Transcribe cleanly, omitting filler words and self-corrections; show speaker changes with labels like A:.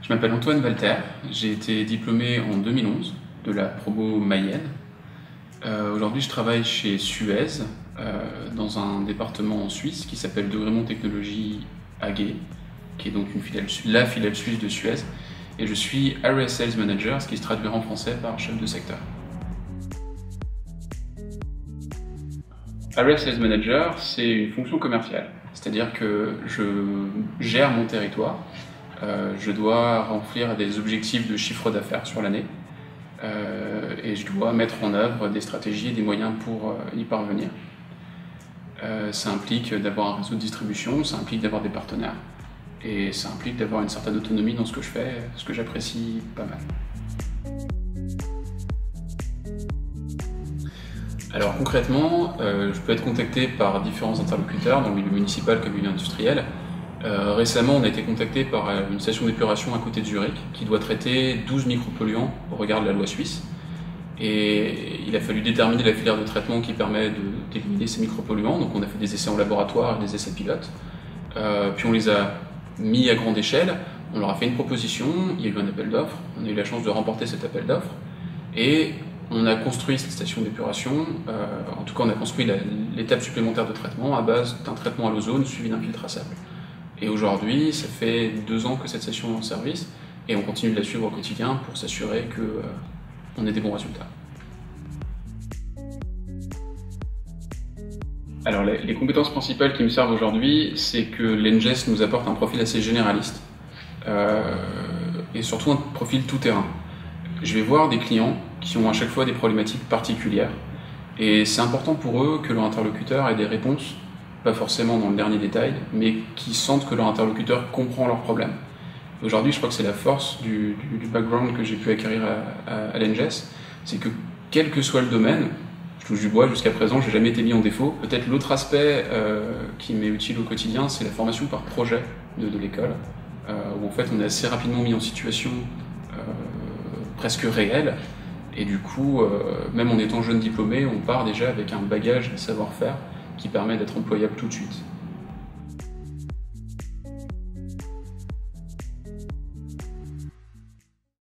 A: Je m'appelle Antoine Walter, j'ai été diplômé en 2011 de la promo Mayenne. Aujourd'hui je travaille chez Suez, dans un département en Suisse qui s'appelle Degremont Technologies AG, qui est donc la filiale suisse de Suez, et je suis Area Sales Manager, ce qui se traduira en français par chef de secteur. Area Sales Manager, c'est une fonction commerciale, c'est-à-dire que je gère mon territoire. Je dois remplir des objectifs de chiffre d'affaires sur l'année et je dois mettre en œuvre des stratégies et des moyens pour y parvenir. Ça implique d'avoir un réseau de distribution, ça implique d'avoir des partenaires et ça implique d'avoir une certaine autonomie dans ce que je fais, ce que j'apprécie pas mal. Alors concrètement, je peux être contacté par différents interlocuteurs dans le milieu municipal comme le milieu industriel. Récemment, on a été contacté par une station d'épuration à côté de Zurich qui doit traiter 12 micropolluants au regard de la loi suisse. Et il a fallu déterminer la filière de traitement qui permet d'éliminer ces micropolluants. Donc on a fait des essais en laboratoire et des essais pilotes. Puis on les a mis à grande échelle, on leur a fait une proposition, il y a eu un appel d'offres, on a eu la chance de remporter cet appel d'offres. Et on a construit cette station d'épuration, en tout cas on a construit l'étape supplémentaire de traitement à base d'un traitement à l'ozone suivi d'un filtre à sable. Et aujourd'hui, ça fait 2 ans que cette station est en service et on continue de la suivre au quotidien pour s'assurer qu'on ait des bons résultats. Alors les compétences principales qui me servent aujourd'hui, c'est que l'Enges nous apporte un profil assez généraliste et surtout un profil tout-terrain. Je vais voir des clients qui ont à chaque fois des problématiques particulières et c'est important pour eux que leur interlocuteur ait des réponses, pas forcément dans le dernier détail, mais qui sentent que leur interlocuteur comprend leurs problèmes. Aujourd'hui, je crois que c'est la force du background que j'ai pu acquérir à l'Enges, c'est que quel que soit le domaine, je touche du bois, jusqu'à présent, je n'ai jamais été mis en défaut. Peut-être l'autre aspect qui m'est utile au quotidien, c'est la formation par projet de l'école, où en fait on est assez rapidement mis en situation presque réelle, et du coup, même en étant jeune diplômé, on part déjà avec un bagage de savoir-faire qui permet d'être employable tout de suite.